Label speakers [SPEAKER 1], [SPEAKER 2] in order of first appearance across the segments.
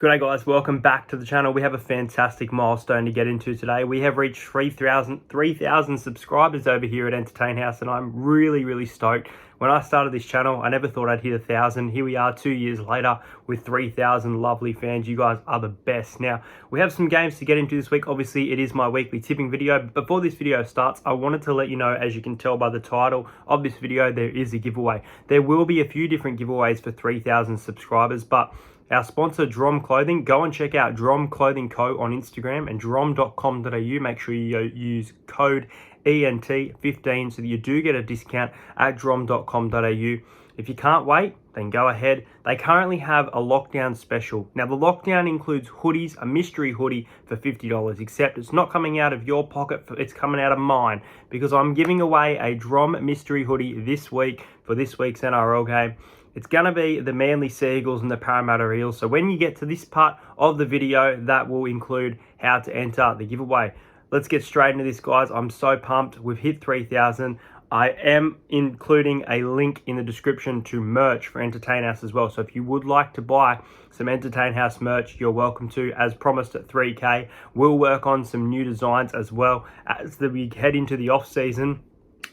[SPEAKER 1] G'day guys, welcome back to the channel. We have a fantastic milestone to get into today. We have reached 3,000 subscribers over here at Entertain House, and I'm really stoked. When I started this channel, I never thought I'd hit 1,000. Here we are 2 years later with 3,000 lovely fans. You guys are the best. Now, we have some games to get into this week. Obviously, it is my weekly tipping video. But before this video starts, I wanted to let you know, as you can tell by the title of this video, there is a giveaway. There will be a few different giveaways for 3,000 subscribers, but our sponsor, Drom Clothing, go and check out Drom Clothing Co. on Instagram and drom.com.au. Make sure you use code ENT15 so that you do get a discount at drom.com.au. If you can't wait, then go ahead. They currently have a lockdown special. Now, the lockdown includes hoodies, a mystery hoodie for $50, except it's not coming out of your pocket, it's coming out of mine, because I'm giving away a Drom mystery hoodie this week for this week's NRL game. It's going to be the Manly Seagulls and the Parramatta Eels. So when you get to this part of the video, that will include how to enter the giveaway. Let's get straight into this, guys. I'm so pumped. We've hit 3,000. I am including a link in the description to merch for Entertain House as well. So if you would like to buy some Entertain House merch, you're welcome to. As promised at 3K, we'll work on some new designs as well as we head into the off season.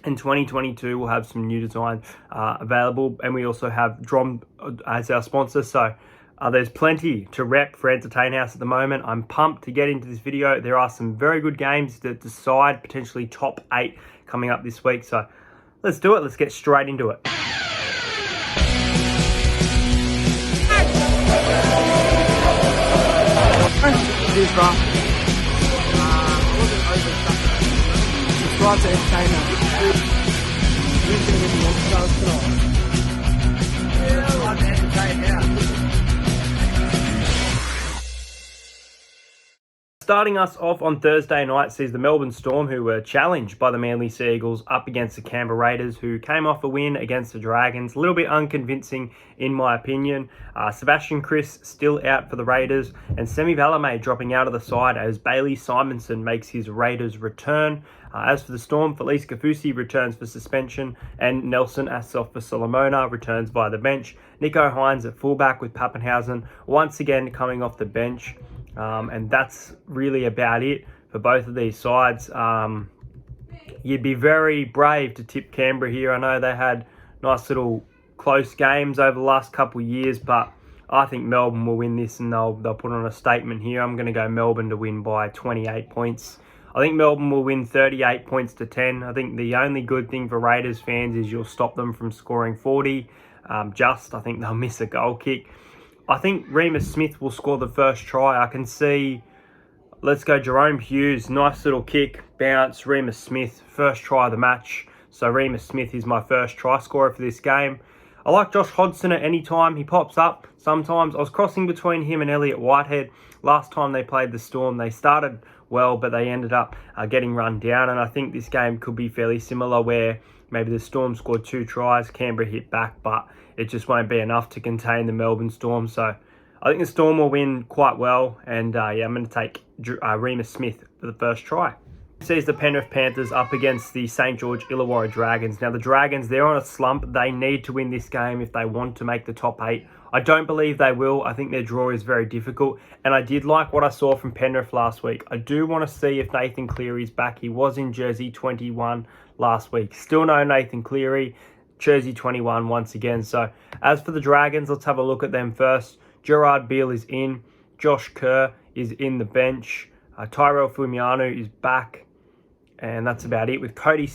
[SPEAKER 1] In 2022, we'll have some new designs available, and we also have Drom as our sponsor. So there's plenty to rep for Entertain House at the moment. I'm pumped to get into this video. There are some very good games that decide potentially top 8 coming up this week. So let's do it. Let's get straight into it.
[SPEAKER 2] Subscribe to Entertain House.
[SPEAKER 1] Starting us off on Thursday night sees the Melbourne Storm, who were challenged by the Manly Seagulls, up against the Canberra Raiders, who came off a win against the Dragons. A little bit unconvincing in my opinion. Sebastian Kris still out for the Raiders, and Semi Valame dropping out of the side as Bailey Simonson makes his Raiders return. As for the Storm, Felice Kafusi returns for suspension, and Nelson Assoff for Solomona returns by the bench. Nico Hines at fullback with Pappenhausen once again coming off the bench. And that's really about it for both of these sides. You'd be very brave to tip Canberra here. I know they had nice little close games over the last couple of years, but I think Melbourne will win this, and they'll put on a statement here. I'm going to go Melbourne to win by 28 points. I think Melbourne will win 38 points to 10. I think the only good thing for Raiders fans is you'll stop them from scoring 40. I think they'll miss a goal kick. I think Remus Smith will score the first try. I can see, let's go Jerome Hughes, nice little kick, bounce, Remus Smith, first try of the match. So Remus Smith is my first try scorer for this game. I like Josh Hodgson at any time. He pops up sometimes. I was crossing between him and Elliot Whitehead. Last time they played the Storm, they started well, but they ended up getting run down. And I think this game could be fairly similar, where maybe the Storm scored 2 tries, Canberra hit back, but it just won't be enough to contain the Melbourne Storm. So I think the Storm will win quite well. And yeah, I'm going to take Remus Smith for the first try. Sees the Penrith Panthers up against the St. George Illawarra Dragons. Now the Dragons, they're on a slump. They need to win this game if they want to make the top 8. I don't believe they will. I think their draw is very difficult. And I did like what I saw from Penrith last week. I do want to see if Nathan Cleary's back. He was in jersey 21 last week. Still no Nathan Cleary. Jersey 21 once again. So as for the Dragons, let's have a look at them first. Gerard Beale is in. Josh Kerr is in the bench. Tyrell Fumiano is back. And that's about it, with Cody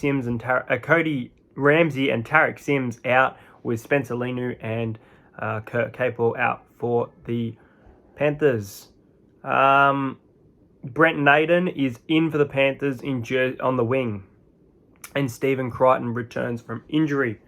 [SPEAKER 1] Ramsey and Tarek Sims out, with Spencer Leniu and Kurt Capewell out for the Panthers. Brent Naden is in for the Panthers on the wing. And Stephen Crichton returns from injury.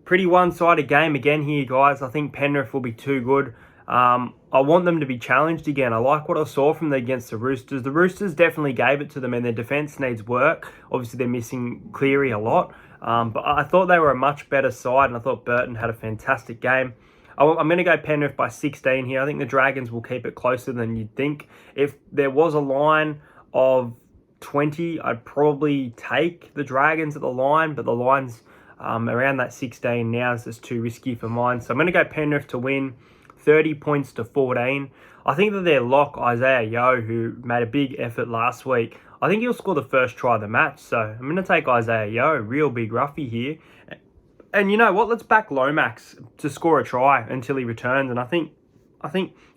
[SPEAKER 1] Pretty one-sided game again here, guys. I think Penrith will be too good. I want them to be challenged again. I like what I saw from them against the Roosters. The Roosters definitely gave it to them, and their defence needs work. Obviously, they're missing Cleary a lot. But I thought they were a much better side, and I thought Burton had a fantastic game. I'm going to go Penrith by 16 here. I think the Dragons will keep it closer than you'd think. If there was a line of 20, I'd probably take the Dragons at the line, but the line's around that 16 now is just too risky for mine. So I'm going to go Penrith to win 30 points to 14. I think that their lock, Isaiah Yeo, who made a big effort last week, I think he'll score the first try of the match. So I'm going to take Isaiah Yeo, real big roughie here. And you know what? Let's back Lomax to score a try until he returns. And I think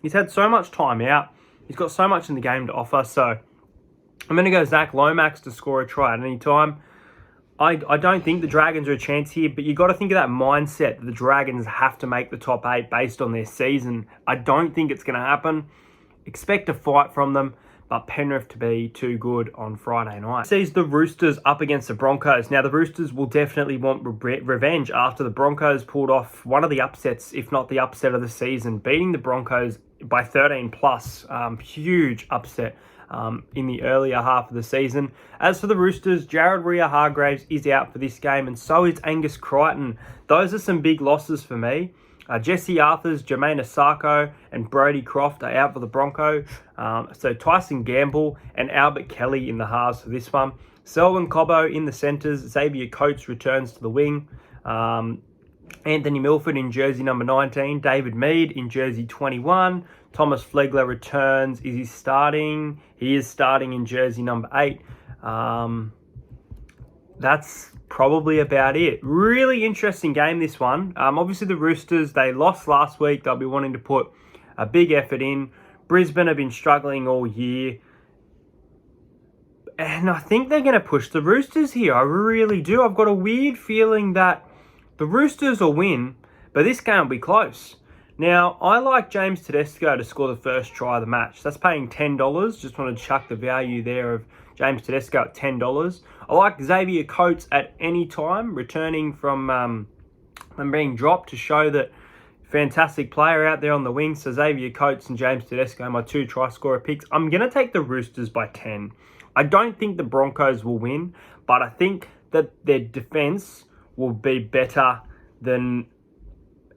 [SPEAKER 1] he's had so much time out. He's got so much in the game to offer. So I'm going to go Zach Lomax to score a try at any time. I don't think the Dragons are a chance here, but you got to think of that mindset that the Dragons have to make the top 8 based on their season. I don't think it's going to happen. Expect a fight from them, but Penrith to be too good on Friday night. Sees the Roosters up against the Broncos. Now, the Roosters will definitely want revenge after the Broncos pulled off one of the upsets, if not the upset of the season, beating the Broncos by 13 plus. Huge upset in the earlier half of the season. As for the Roosters, Jared Rea-Hargreaves is out for this game, and so is Angus Crichton. Those are some big losses for me. Jesse Arthurs, Jermaine Asako, and Brody Croft are out for the Broncos. So Tyson Gamble and Albert Kelly in the halves for this one. Selwyn Cobbo in the centres. Xavier Coates returns to the wing. Anthony Milford in jersey number 19. David Mead in jersey 21. Thomas Flegler returns. Is he starting? He is starting in jersey number 8. That's probably about it. Really interesting game, this one. Obviously, the Roosters, they lost last week. They'll be wanting to put a big effort in. Brisbane have been struggling all year. And I think they're going to push the Roosters here. I really do. I've got a weird feeling that the Roosters will win, but this game will be close. Now, I like James Tedesco to score the first try of the match. That's paying $10. Just want to chuck the value there of James Tedesco at $10. I like Xavier Coates at any time, returning from being dropped to show that fantastic player out there on the wing. So Xavier Coates and James Tedesco, my 2 try scorer picks. I'm going to take the Roosters by 10. I don't think the Broncos will win, but I think that their defense will be better than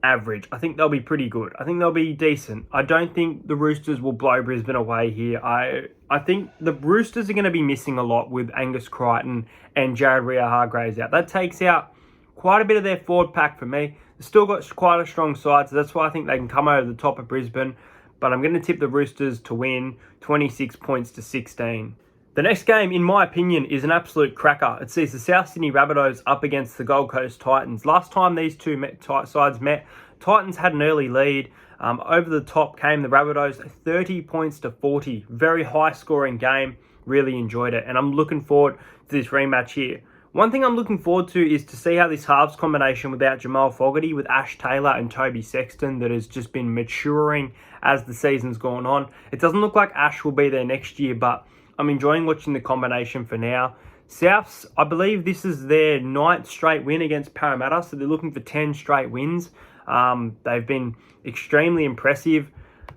[SPEAKER 1] average. I think they'll be pretty good. I think they'll be decent. I don't think the Roosters will blow Brisbane away here. I think the Roosters are going to be missing a lot with Angus Crichton and Jared Rea-Hargreaves out. That takes out quite a bit of their forward pack for me. They've still got quite a strong side, so that's why I think they can come over the top of Brisbane. But I'm going to tip the Roosters to win 26 points to 16. The next game, in my opinion, is an absolute cracker. It sees the South Sydney Rabbitohs up against the Gold Coast Titans. Last time these two sides met, Titans had an early lead. Over the top came the Rabbitohs, 30 points to 40. Very high scoring game. Really enjoyed it. And I'm looking forward to this rematch here. One thing I'm looking forward to is to see how this halves combination without Jamal Fogarty, with Ash Taylor and Toby Sexton, that has just been maturing as the season's gone on. It doesn't look like Ash will be there next year, but I'm enjoying watching the combination for now. Souths, I believe this is their 9th straight win against Parramatta, so they're looking for 10 straight wins. They've been extremely impressive.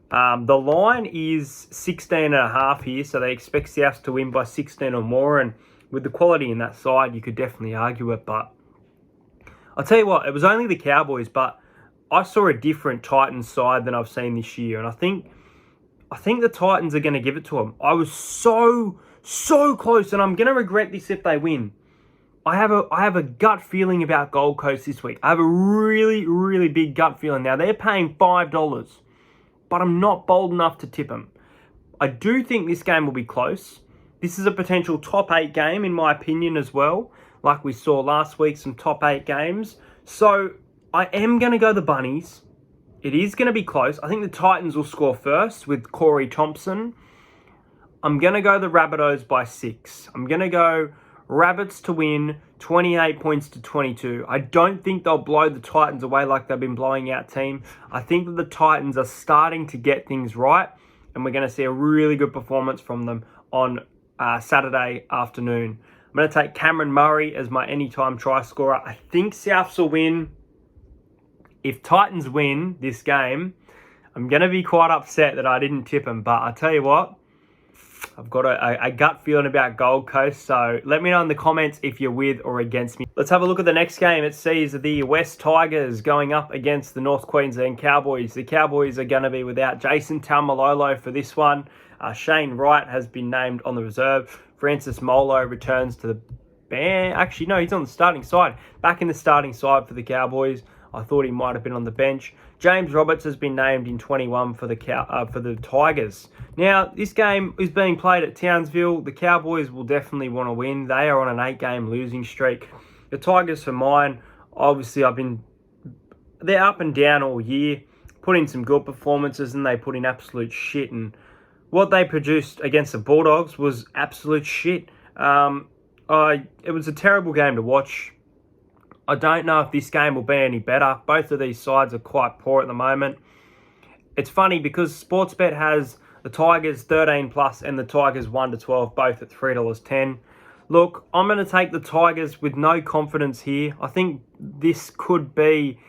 [SPEAKER 1] The line is 16.5 here, so they expect Souths to win by 16 or more, and with the quality in that side, you could definitely argue it. But I'll tell you what, it was only the Cowboys, but I saw a different Titans side than I've seen this year, and I think the Titans are going to give it to them. I was so close, and I'm going to regret this if they win. I have a gut feeling about Gold Coast this week. I have a really big gut feeling. Now, they're paying $5, but I'm not bold enough to tip them. I do think this game will be close. This is a potential top 8 game, in my opinion, as well. Like we saw last week, some top 8 games. So I am going to go the Bunnies. It is going to be close. I think the Titans will score first with Corey Thompson. I'm going to go the Rabbitohs by 6. I'm going to go Rabbits to win 28 points to 22. I don't think they'll blow the Titans away like they've been blowing out team. I think that the Titans are starting to get things right, and we're going to see a really good performance from them on Saturday afternoon. I'm going to take Cameron Murray as my anytime try scorer. I think Souths will win. If Titans win this game, I'm going to be quite upset that I didn't tip them. But I tell you what, I've got a gut feeling about Gold Coast. So let me know in the comments if you're with or against me. Let's have a look at the next game. It sees the West Tigers going up against the North Queensland Cowboys. The Cowboys are going to be without Jason Taumalolo for this one. Shane Wright has been named on the reserve. Francis Molo returns to the band. Actually, no, he's on the starting side. Back in the starting side for the Cowboys. I thought he might have been on the bench. James Roberts has been named in 21 for the Tigers. Now, this game is being played at Townsville. The Cowboys will definitely want to win. They are on an 8-game losing streak. The Tigers, for mine, obviously they're up and down all year. Put in some good performances and they put in absolute shit. And what they produced against the Bulldogs was absolute shit. It was a terrible game to watch. I don't know if this game will be any better. Both of these sides are quite poor at the moment. It's funny because Sportsbet has the Tigers 13 plus and the Tigers 1-12, both at $3.10. Look, I'm going to take the Tigers with no confidence here. I think this could be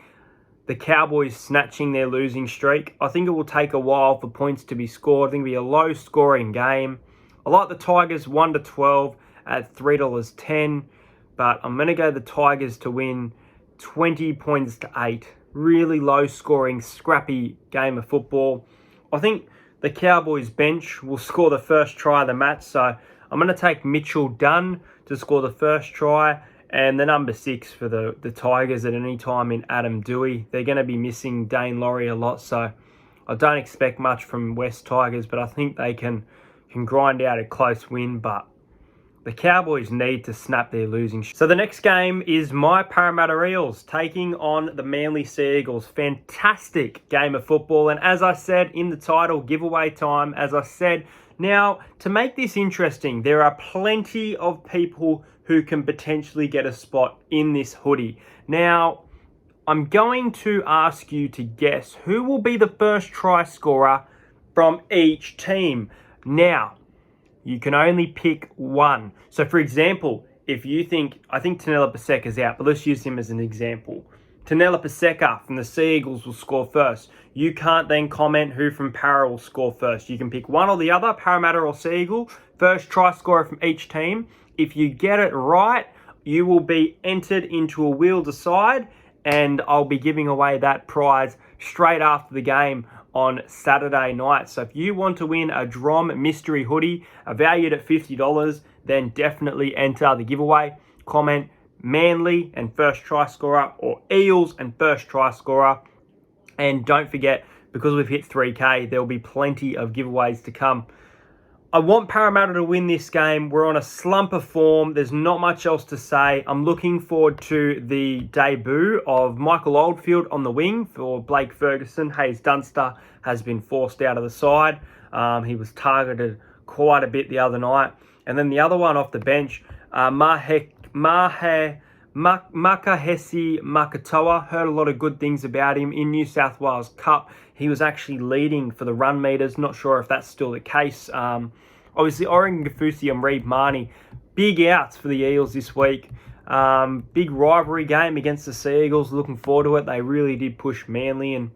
[SPEAKER 1] the Cowboys snatching their losing streak. I think it will take a while for points to be scored. I think it'll be a low-scoring game. I like the Tigers 1-12 at $3.10. But I'm going to go the Tigers to win 20 points to 8. Really low-scoring, scrappy game of football. I think the Cowboys bench will score the first try of the match. So I'm going to take Mitchell Dunn to score the first try. And the number 6 for the Tigers at any time in Adam Dewey. They're going to be missing Dane Laurie a lot. So I don't expect much from West Tigers. But I think they can grind out a close win. But the Cowboys need to snap their losing streak. So the next game is my Parramatta Eels taking on the Manly Sea Eagles. Fantastic game of football. And as I said in the title, giveaway time, as I said. Now, to make this interesting, there are plenty of people who can potentially get a spot in this hoodie. Now, I'm going to ask you to guess who will be the first try scorer from each team. Now, you can only pick one. So, for example, if you think, I think Tanela Paseka's out, but let's use him as an example. Tanela Paseka from the Sea Eagles will score first. You can't then comment who from Para will score first. You can pick one or the other, Parramatta or Sea Eagle, first try scorer from each team. If you get it right, you will be entered into a wheel decide, and I'll be giving away that prize straight after the game on Saturday night. So if you want to win a Drom mystery hoodie valued at $50, then definitely enter the giveaway. Comment Manly and first try scorer or Eels and first try scorer. And don't forget, because we've hit 3K, there will be plenty of giveaways to come. I want Parramatta to win this game. We're on a slump of form. There's not much else to say. I'm looking forward to the debut of Michael Oldfield on the wing for Blake Ferguson. Hayes Dunster has been forced out of the side. He was targeted quite a bit the other night. And then the other one off the bench, Makahesi Makatoa. Heard a lot of good things about him in New South Wales Cup. He was actually leading for the run meters. Not sure if that's still the case. Obviously, Oregon Gafusi and Reid Marnie, big outs for the Eels this week. Big rivalry game against the Sea Eagles. Looking forward to it. They really did push Manly, and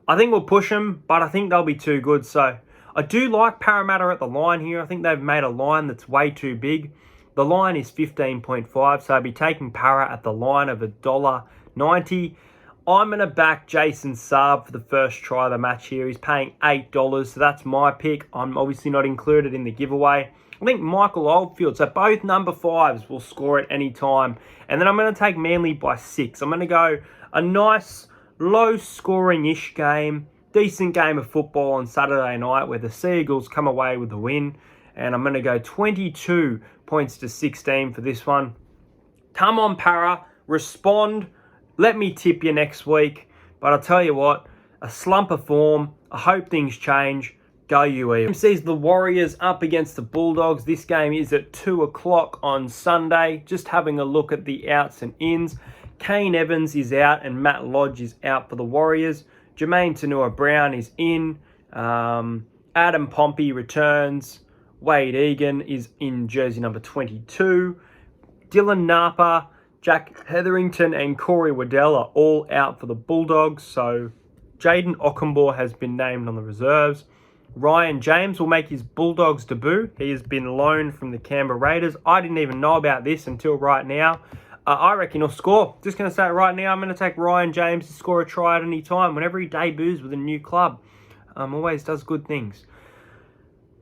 [SPEAKER 1] I think we'll push them, but I think they'll be too good. So I do like Parramatta at the line here. I think they've made a line that's way too big. The line is 15.5, so I'll be taking Para at the line of $1.90. I'm going to back Jason Saab for the first try of the match here. He's paying $8, so that's my pick. I'm obviously not included in the giveaway. I think Michael Oldfield, so both number 5s will score at any time. And then I'm going to take Manly by 6. I'm going to go a nice, low-scoring-ish game, decent game of football on Saturday night where the Sea Eagles come away with the win. And I'm going to go 22 points to 16 for this one. Come on, Para, respond. Let me tip you next week. But I'll tell you what, a slump of form. I hope things change. Go you Eels. Sees the Warriors up against the Bulldogs. This game is at 2 o'clock on Sunday. Just having a look at the outs and ins. Kane Evans is out and Matt Lodge is out for the Warriors. Jermaine Tanua-Brown is in. Adam Pompey returns. Wade Egan is in jersey number 22. Dylan Napa, Jack Hetherington and Corey Waddell are all out for the Bulldogs. So Jaden Okunbor has been named on the reserves. Ryan James will make his Bulldogs debut. He has been loaned from the Canberra Raiders. I didn't even know about this until right now. I reckon he'll score. Just going to say it right now. I'm going to take Ryan James to score a try at any time whenever he debuts with a new club. Always does good things.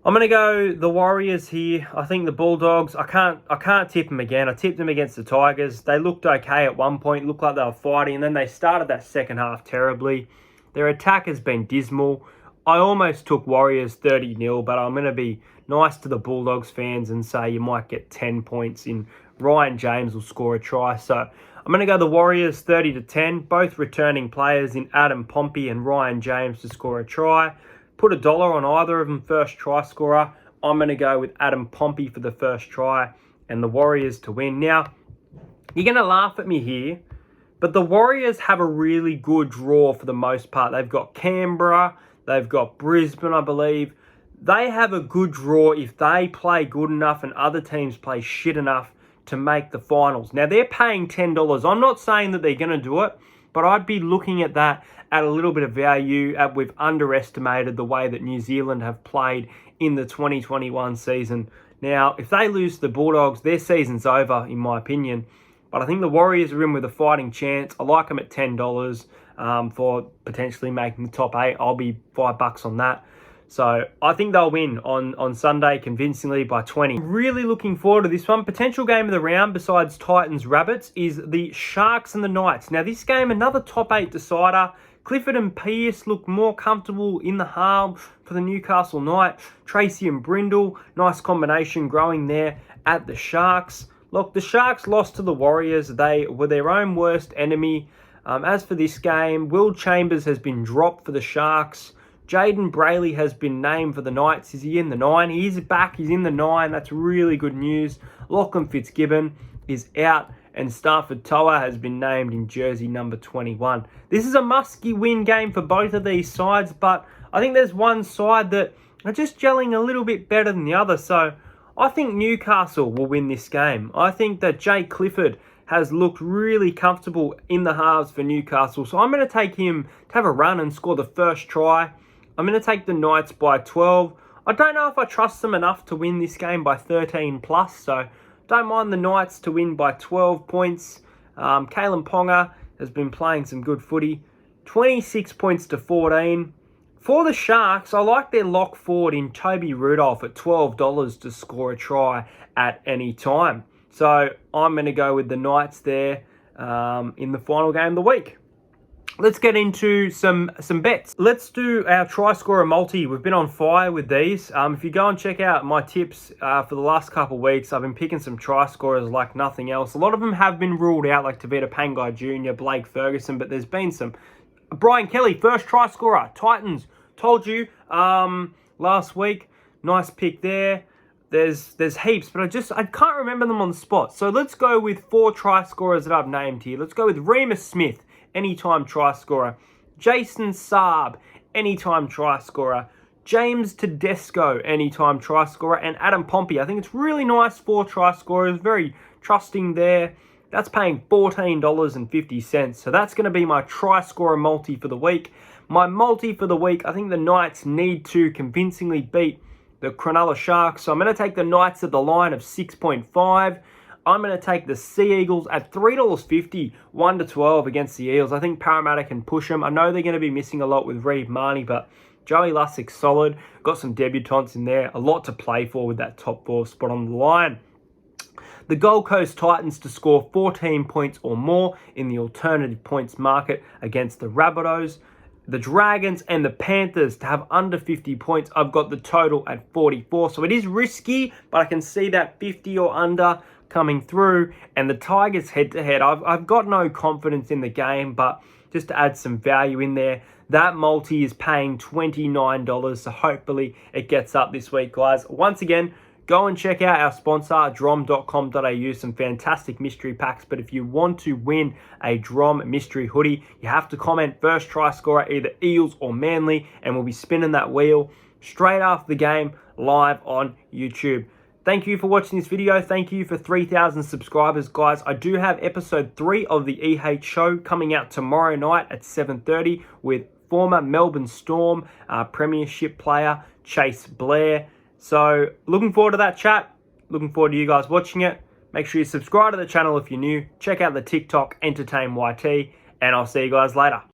[SPEAKER 1] I'm going to go the Warriors here. I think the Bulldogs, I can't tip them again. I tipped them against the Tigers. They looked okay at one point, looked like they were fighting, and then they started that second half terribly. Their attack has been dismal. I almost took Warriors 30-0, but I'm going to be nice to the Bulldogs fans and say you might get 10 points in. Ryan James will score a try. So I'm going to go the Warriors 30-10, both returning players in Adam Pompey and Ryan James to score a try. Put $1 on either of them first try scorer. I'm going to go with Adam Pompey for the first try and the Warriors to win. Now, you're going to laugh at me here, but the Warriors have a really good draw for the most part. They've got Canberra, they've got Brisbane, I believe. They have a good draw if they play good enough and other teams play shit enough to make the finals. Now, they're paying $10. I'm not saying that they're going to do it, but I'd be looking at that at a little bit of value. We've underestimated the way that New Zealand have played in the 2021 season. Now, if they lose to the Bulldogs, their season's over, in my opinion. But I think the Warriors are in with a fighting chance. I like them at $10 for potentially making the top 8. I'll be $5 on that. So I think they'll win on Sunday convincingly by 20. Really looking forward to this one. Potential game of the round besides Titans-Rabbits is the Sharks and the Knights. Now this game, another top 8 decider. Clifford and Pearce look more comfortable in the halves for the Newcastle Knights. Tracy and Brindle, nice combination growing there at the Sharks. Look, the Sharks lost to the Warriors. They were their own worst enemy. As for this game, Will Chambers has been dropped for the Sharks. Jaden Brayley has been named for the Knights. Is he in the 9? He is back. He's in the 9. That's really good news. Lachlan Fitzgibbon is out, and Stafford Toa has been named in jersey number 21. This is a must-win game for both of these sides, but I think there's one side that are just gelling a little bit better than the other. So I think Newcastle will win this game. I think that Jake Clifford has looked really comfortable in the halves for Newcastle. So I'm going to take him to have a run and score the first try. I'm going to take the Knights by 12. I don't know if I trust them enough to win this game by 13 plus, so don't mind the Knights to win by 12 points. Kalen Ponga has been playing some good footy. 26 points to 14. For the Sharks, I like their lock forward in Toby Rudolph at $12 to score a try at any time. So I'm going to go with the Knights there in the final game of the week. Let's get into some bets. Let's do our try scorer multi. We've been on fire with these. If you go and check out my tips for the last couple of weeks, I've been picking some try scorers like nothing else. A lot of them have been ruled out, like Tavita Pangai Jr., Blake Ferguson, but there's been some. Brian Kelly, first try scorer, Titans. Told you last week. Nice pick there. There's heaps, but I can't remember them on the spot. So let's go with 4 try scorers that I've named here. Let's go with Remus Smith, anytime try scorer. Jason Saab, anytime try scorer. James Tedesco, anytime try scorer. And Adam Pompey. I think it's really nice 4 try scorers. Very trusting there. That's paying $14.50. So that's going to be my try scorer multi for the week. My multi for the week, I think the Knights need to convincingly beat the Cronulla Sharks. So I'm going to take the Knights at the line of 6.5. I'm going to take the Sea Eagles at $3.50, 1-12 against the Eels. I think Parramatta can push them. I know they're going to be missing a lot with Reeve Marnie, but Joey Lussick's solid. Got some debutants in there. A lot to play for with that top 4 spot on the line. The Gold Coast Titans to score 14 points or more in the alternative points market against the Rabbitohs. The Dragons and the Panthers to have under 50 points. I've got the total at 44. So it is risky, but I can see that 50 or under coming through. And the Tigers head-to-head, I've got no confidence in the game, but just to add some value in there, that multi is paying $29. So hopefully it gets up this week, guys. Once again, go and check out our sponsor, drom.com.au, some fantastic mystery packs. But if you want to win a Drom mystery hoodie, you have to comment first try scorer, either Eels or Manly, and we'll be spinning that wheel straight after the game live on YouTube. Thank you for watching this video. Thank you for 3,000 subscribers, guys. I do have episode 3 of the EH show coming out tomorrow night at 7:30 with former Melbourne Storm premiership player Chase Blair. So looking forward to that chat. Looking forward to you guys watching it. Make sure you subscribe to the channel if you're new. Check out the TikTok, Entertain YT, and I'll see you guys later.